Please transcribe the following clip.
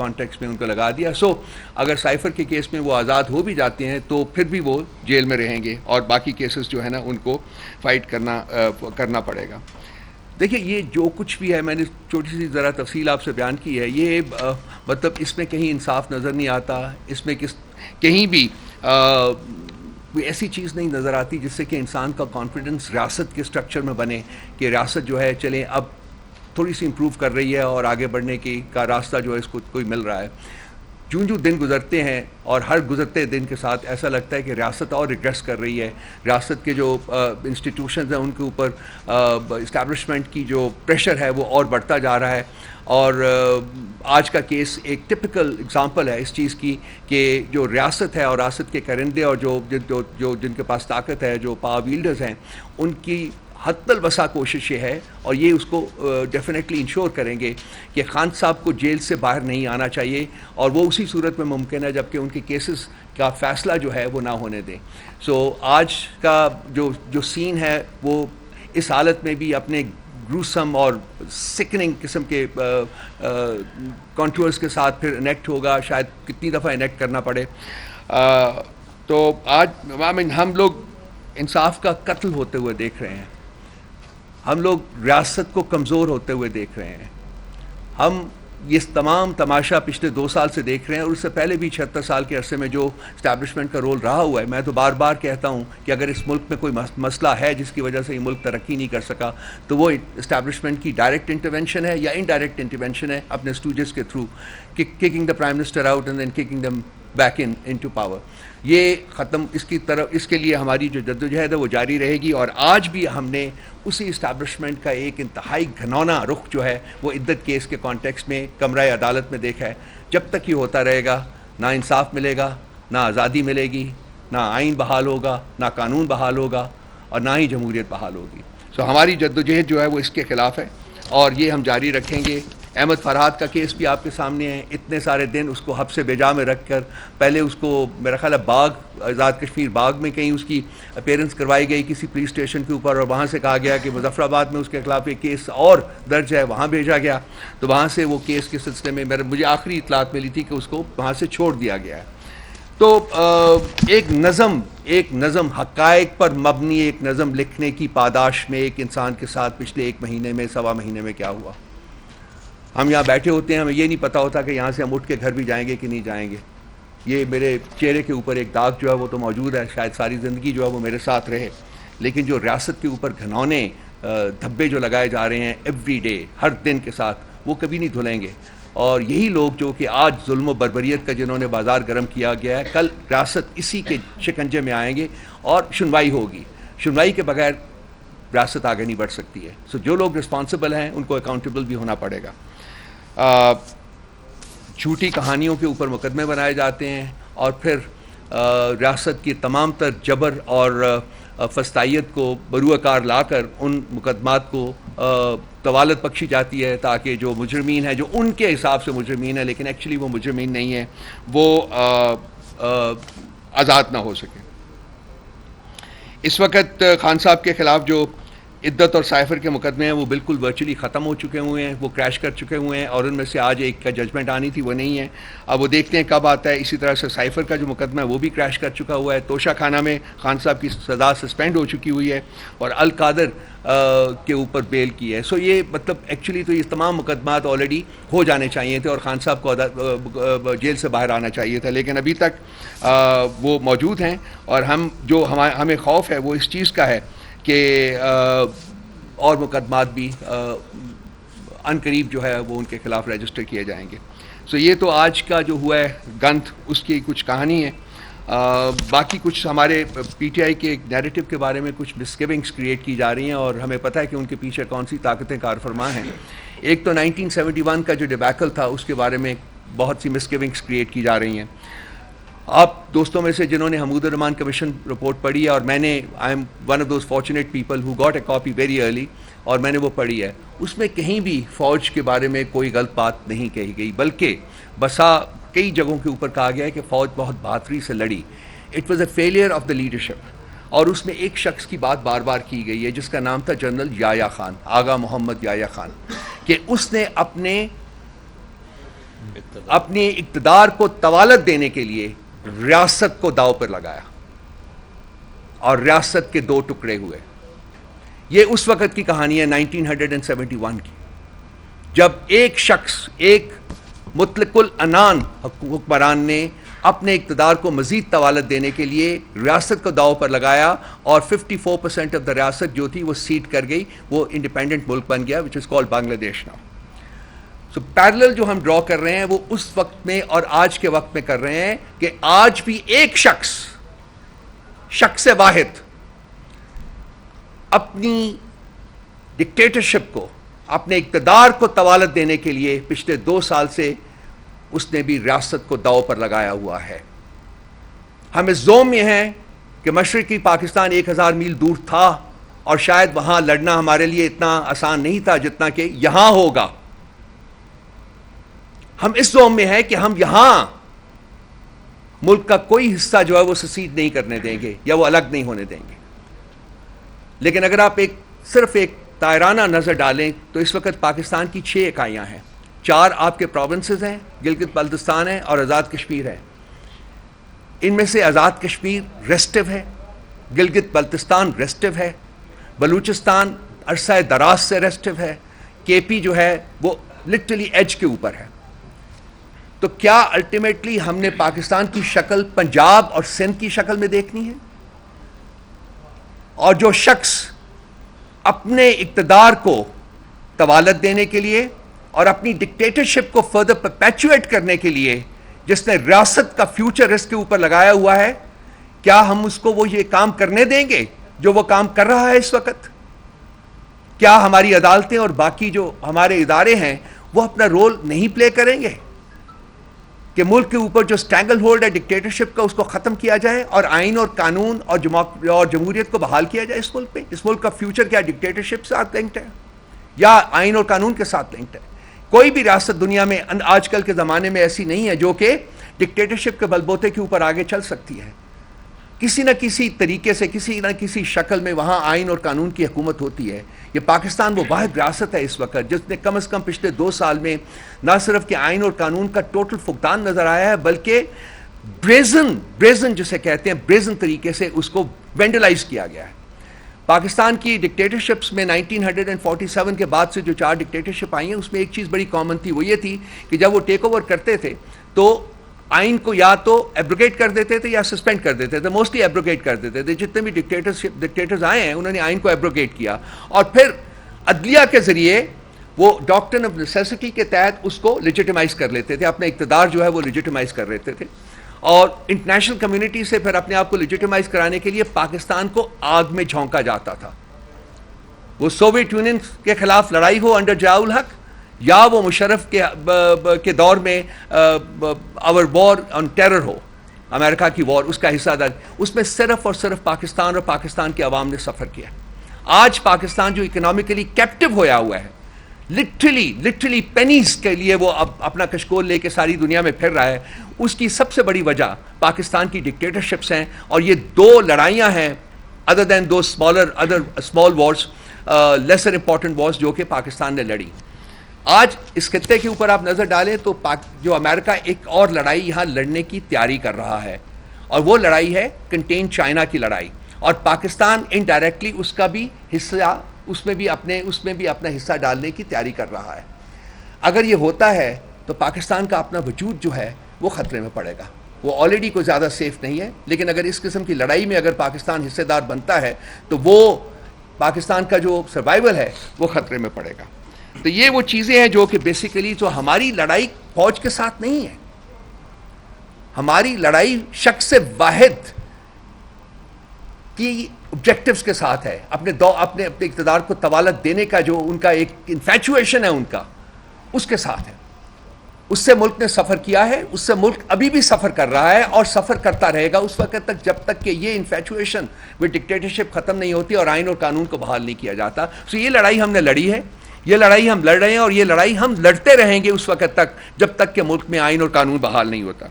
Context میں ان کو لگا دیا. سو اگر سائفر کے کیس میں وہ آزاد ہو بھی جاتے ہیں تو پھر بھی وہ جیل میں رہیں گے اور باقی کیسز جو ہے نا ان کو فائٹ کرنا پڑے گا. دیکھیے یہ جو کچھ بھی ہے میں نے چھوٹی سی ذرا تفصیل آپ سے بیان کی ہے, یہ مطلب اس میں کہیں انصاف نظر نہیں آتا, اس میں کہیں بھی کوئی ایسی چیز نہیں نظر آتی جس سے کہ انسان کا کانفیڈنس ریاست کے اسٹرکچر میں بنے کہ ریاست جو ہے چلیں اب تھوڑی سی امپروو کر رہی ہے اور آگے بڑھنے کا راستہ جو ہے اس کو کوئی مل رہا ہے. جو دن گزرتے ہیں اور ہر گزرتے دن کے ساتھ ایسا لگتا ہے کہ ریاست اور ریگریس کر رہی ہے. ریاست کے جو انسٹیٹیوشنز ہیں ان کے اوپر اسٹیبلشمنٹ کی جو پریشر ہے وہ اور بڑھتا جا رہا ہے. اور آج کا کیس ایک ٹپیکل اگزامپل ہے اس چیز کی کہ جو ریاست ہے اور ریاست کے کرندے اور جو جن کے پاس طاقت ہے, جو پاور ویلڈرز ہیں, ان کی حد الوسع کوشش یہ ہے اور یہ اس کو ڈیفینیٹلی انشور کریں گے کہ خان صاحب کو جیل سے باہر نہیں آنا چاہیے, اور وہ اسی صورت میں ممکن ہے جبکہ ان کے کیسز کا فیصلہ جو ہے وہ نہ ہونے دیں. سو آج کا جو سین ہے وہ اس حالت میں بھی اپنے گروسم اور سکننگ قسم کے کنٹرولز کے ساتھ پھر انیکٹ ہوگا, شاید کتنی دفعہ انیکٹ کرنا پڑے. تو آج ہم لوگ انصاف کا قتل ہوتے ہوئے دیکھ رہے ہیں, ہم لوگ ریاست کو کمزور ہوتے ہوئے دیکھ رہے ہیں, ہم یہ تمام تماشا پچھلے 2 سال سے دیکھ رہے ہیں, اور اس سے پہلے بھی 76 سال کے عرصے میں جو اسٹیبلشمنٹ کا رول رہا ہوا ہے. میں تو بار بار کہتا ہوں کہ اگر اس ملک میں کوئی مسئلہ ہے جس کی وجہ سے یہ ملک ترقی نہیں کر سکا تو وہ اسٹیبلشمنٹ کی ڈائریکٹ انٹرونشن ہے یا انڈائریکٹ انٹرونشن ہے اپنے اسٹوڈنٹس کے through, kicking the prime minister out and then kicking them back into power. یہ ختم اس کے لیے ہماری جو جدوجہد ہے وہ جاری رہے گی. اور آج بھی ہم نے اسی اسٹیبلشمنٹ کا ایک انتہائی گھنونا رخ جو ہے وہ عدت کیس کے کانٹیکسٹ میں کمرہ عدالت میں دیکھا ہے. جب تک یہ ہوتا رہے گا نہ انصاف ملے گا, نہ آزادی ملے گی, نہ آئین بحال ہوگا, نہ قانون بحال ہوگا, اور نہ ہی جمہوریت بحال ہوگی. سو ہماری جدوجہد جو ہے وہ اس کے خلاف ہے اور یہ ہم جاری رکھیں گے. احمد فرحات کا کیس بھی آپ کے سامنے ہے. اتنے سارے دن اس کو حبس بجا میں رکھ کر, پہلے اس کو میرا خیال ہے آزاد کشمیر باغ میں کہیں اس کی اپیرنس کروائی گئی کسی پولیس اسٹیشن کے اوپر, اور وہاں سے کہا گیا کہ مظفر آباد میں اس کے خلاف ایک کیس اور درج ہے, وہاں بھیجا گیا. تو وہاں سے وہ کیس کے سلسلے میں مجھے آخری اطلاعات ملی تھی کہ اس کو وہاں سے چھوڑ دیا گیا ہے. تو ایک نظم حقائق پر مبنی ایک نظم لکھنے کی پاداش میں ایک انسان کے ساتھ پچھلے 1 مہینے میں 1.25 مہینے میں کیا ہوا. ہم یہاں بیٹھے ہوتے ہیں, ہمیں یہ نہیں پتہ ہوتا کہ یہاں سے ہم اٹھ کے گھر بھی جائیں گے کہ نہیں جائیں گے. یہ میرے چہرے کے اوپر ایک داغ جو ہے وہ تو موجود ہے, شاید ساری زندگی جو ہے وہ میرے ساتھ رہے, لیکن جو ریاست کے اوپر گھنونے دھبے جو لگائے جا رہے ہیں ایوری ڈے, ہر دن کے ساتھ, وہ کبھی نہیں دھلیں گے. اور یہی لوگ جو کہ آج ظلم و بربریت کا جنہوں نے بازار گرم کیا گیا ہے, کل ریاست اسی کے شکنجے میں آئیں گے اور سنوائی ہوگی. سنوائی کے بغیر ریاست آگے نہیں بڑھ سکتی ہے. سو جو لوگ رسپانسبل ہیں ان کو اکاؤنٹیبل بھی ہونا پڑے گا. جھوٹی کہانیوں کے اوپر مقدمے بنائے جاتے ہیں اور پھر ریاست کی تمام تر جبر اور فسطائیت کو بروئے کار لا کر ان مقدمات کو طوالت بخشی جاتی ہے تاکہ جو مجرمین ہیں, جو ان کے حساب سے مجرمین ہیں لیکن ایکچولی وہ مجرمین نہیں ہیں, وہ آزاد نہ ہو سکے. اس وقت خان صاحب کے خلاف جو عدت اور سائفر کے مقدمے ہیں وہ بالکل ورچولی ختم ہو چکے ہوئے ہیں, وہ کریش کر چکے ہوئے ہیں, اور ان میں سے آج ایک کا ججمنٹ آنی تھی وہ نہیں ہے. اب وہ دیکھتے ہیں کب آتا ہے. اسی طرح سے سائفر کا جو مقدمہ ہے وہ بھی کریش کر چکا ہوا ہے. توشہ خانہ میں خان صاحب کی سزا سسپینڈ ہو چکی ہوئی ہے اور القادر کے اوپر بیل کی ہے. سو یہ مطلب ایکچولی تو یہ تمام مقدمات آلریڈی ہو جانے چاہیے تھے اور خان صاحب کو جیل سے باہر آنا چاہیے تھا, لیکن ابھی تک وہ موجود ہیں. اور ہمیں خوف ہے وہ اس چیز کا ہے کہ اور مقدمات بھی عنقریب جو ہے وہ ان کے خلاف رجسٹر کیے جائیں گے. سو یہ تو آج کا جو ہوا ہے گنت, اس کی کچھ کہانی ہے. باقی کچھ ہمارے پی ٹی آئی کے ایک نیریٹو کے بارے میں کچھ مسگیونگس کریٹ کی جا رہی ہیں اور ہمیں پتہ ہے کہ ان کے پیچھے کون سی طاقتیں کار فرما ہیں. ایک تو 1971 کا جو ڈیبیکل تھا اس کے بارے میں بہت سی مسگیونگس کریٹ کی جا رہی ہیں. آپ دوستوں میں سے جنہوں نے حمود الرحمان کمیشن رپورٹ پڑھی ہے, اور میں نے I am one of those fortunate people who got a copy very early, اور میں نے وہ پڑھی ہے, اس میں کہیں بھی فوج کے بارے میں کوئی غلط بات نہیں کہی گئی, بلکہ بسا کئی جگہوں کے اوپر کہا گیا ہے کہ فوج بہت بہادری سے لڑی. It was a failure of the leadership. اور اس میں ایک شخص کی بات بار بار کی گئی ہے جس کا نام تھا جنرل یحییٰ خان, آغا محمد یحییٰ خان, کہ اس نے اپنے اپنی اقتدار کو طوالت دینے کے لیے ریاست کو داؤ پر لگایا اور ریاست کے دو ٹکڑے ہوئے. یہ اس وقت کی کہانی ہے 1971 کی, جب ایک شخص, ایک مطلق العنان حکمران نے اپنے اقتدار کو مزید طوالت دینے کے لیے ریاست کو داؤ پر لگایا اور 54% آف دا ریاست جو تھی وہ سیٹ کر گئی, وہ انڈیپینڈنٹ ملک بن گیا وچ از کالڈ بنگلہ دیش ناؤ. سو پیرلل جو ہم ڈرا کر رہے ہیں وہ اس وقت میں اور آج کے وقت میں کر رہے ہیں کہ آج بھی ایک شخص واحد اپنی ڈکٹیٹرشپ کو, اپنے اقتدار کو طوالت دینے کے لیے پچھلے 2 سال سے اس نے بھی ریاست کو داؤ پر لگایا ہوا ہے. ہم اس زوم میں ہیں کہ مشرقی پاکستان 1000 میل دور تھا اور شاید وہاں لڑنا ہمارے لیے اتنا آسان نہیں تھا جتنا کہ یہاں ہوگا. ہم اس زوم میں ہیں کہ ہم یہاں ملک کا کوئی حصہ جو ہے وہ سیسیڈ نہیں کرنے دیں گے یا وہ الگ نہیں ہونے دیں گے. لیکن اگر آپ صرف ایک دائرانہ نظر ڈالیں تو اس وقت پاکستان کی 6 اکائیاں ہیں. 4 آپ کے پروونسز ہیں, گلگت بلتستان ہے اور آزاد کشمیر ہے. ان میں سے آزاد کشمیر ریسٹو ہے, گلگت بلتستان ریسٹو ہے, بلوچستان عرصہ دراز سے ریسٹو ہے, کے پی جو ہے وہ لٹرلی ایج کے اوپر ہے. تو کیا الٹیمیٹلی ہم نے پاکستان کی شکل پنجاب اور سندھ کی شکل میں دیکھنی ہے؟ اور جو شخص اپنے اقتدار کو طوالت دینے کے لیے اور اپنی ڈکٹیٹرشپ کو فردر پرپیچویٹ کرنے کے لیے جس نے ریاست کا فیوچر اس کے اوپر لگایا ہوا ہے, کیا ہم اس کو وہ یہ کام کرنے دیں گے جو وہ کام کر رہا ہے اس وقت؟ کیا ہماری عدالتیں اور باقی جو ہمارے ادارے ہیں وہ اپنا رول نہیں پلے کریں گے کہ ملک کے اوپر جو اسٹینگل ہولڈ ہے ڈکٹیٹرشپ کا اس کو ختم کیا جائے اور آئین اور قانون اور جمہوریت کو بحال کیا جائے اس ملک پہ؟ اس ملک کا فیوچر کیا ڈکٹیٹرشپ سے لنکڈ ہے یا آئین اور قانون کے ساتھ لنکڈ ہے؟ کوئی بھی ریاست دنیا میں آج کل کے زمانے میں ایسی نہیں ہے جو کہ ڈکٹیٹرشپ کے بلبوتے کے اوپر آگے چل سکتی ہے. کسی نہ کسی طریقے سے, کسی نہ کسی شکل میں وہاں آئین اور قانون کی حکومت ہوتی ہے. یہ پاکستان وہ واحد ریاست ہے اس وقت جس نے کم از کم پچھلے 2 سال میں نہ صرف کہ آئین اور قانون کا ٹوٹل فقدان نظر آیا ہے بلکہ بریزن جسے کہتے ہیں بریزن طریقے سے اس کو وینڈلائز کیا گیا ہے. پاکستان کی ڈکٹیٹرشپس میں 1947 کے بعد سے جو 4 ڈکٹیٹرشپ آئی ہیں اس میں ایک چیز بڑی کامن تھی, وہ یہ تھی کہ جب وہ ٹیک اوور کرتے تھے تو آئین کو یا تو ایبروگیٹ کر دیتے تھے یا سسپینڈ کر دیتے تھے. موسٹلی ایبروگیٹ کر دیتے تھے. جتنے بھی ڈکٹیٹرز آئے ہیں انہوں نے آئین کو ایبروگیٹ کیا اور پھر عدلیہ کے ذریعے وہ ڈاکٹرن آف نیسیسٹی کے تحت اس کو لیجیٹیمائز کر لیتے تھے, اپنا اقتدار جو ہے وہ لیجیٹیمائز کر لیتے تھے اور انٹرنیشنل کمیونٹی سے پھر اپنے آپ کو لیجیٹیمائز کرانے کے لیے پاکستان کو آگ میں جھونکا جاتا تھا. وہ سوویت یونین کے خلاف لڑائی ہو انڈر ضیاء الحق یا وہ مشرف کے دور میں آور وار آن ٹیرر ہو, امریکہ کی وار, اس کا حصہ دار, اس میں صرف اور صرف پاکستان اور پاکستان کے عوام نے سفر کیا. آج پاکستان جو اکنامکلی کیپٹو ہویا ہوا ہے, لٹرلی پینیز کے لیے وہ اپنا کشکول لے کے ساری دنیا میں پھر رہا ہے, اس کی سب سے بڑی وجہ پاکستان کی ڈکٹیٹرشپس ہیں. اور یہ 2 لڑائیاں ہیں ادر دین دو small wars, lesser important wars جو کہ پاکستان نے لڑی. آج اس خطے کے اوپر آپ نظر ڈالیں تو جو امریکہ ایک اور لڑائی یہاں لڑنے کی تیاری کر رہا ہے اور وہ لڑائی ہے کنٹین چائنا کی لڑائی, اور پاکستان انڈائریکٹلی اس کا بھی حصہ اس میں بھی اپنا حصہ ڈالنے کی تیاری کر رہا ہے. اگر یہ ہوتا ہے تو پاکستان کا اپنا وجود جو ہے وہ خطرے میں پڑے گا. وہ آلریڈی کوئی زیادہ سیف نہیں ہے, لیکن اگر اس قسم کی لڑائی میں اگر پاکستان حصے دار بنتا ہے تو وہ پاکستان کا جو سروائیول ہے وہ خطرے میں پڑے گا. تو یہ وہ چیزیں ہیں جو کہ بیسیکلی جو ہماری لڑائی فوج کے ساتھ نہیں ہے, ہماری لڑائی شخص واحد کی آبجیکٹیوز کے ساتھ ہے, اپنے اقتدار کو طوالت دینے کا جو ان کا ایک انفیچویشن ہے ان کا, اس کے ساتھ ہے. اس سے ملک نے سفر کیا ہے, اس سے ملک ابھی بھی سفر کر رہا ہے اور سفر کرتا رہے گا اس وقت تک جب تک کہ یہ انفیچویشن وہ ڈکٹیٹرشپ ختم نہیں ہوتی اور آئین اور قانون کو بحال نہیں کیا جاتا. سو یہ لڑائی ہم نے لڑی ہے, یہ لڑائی ہم لڑ رہے ہیں اور یہ لڑائی ہم لڑتے رہیں گے اس وقت تک جب تک کہ ملک میں آئین اور قانون بحال نہیں ہوتا.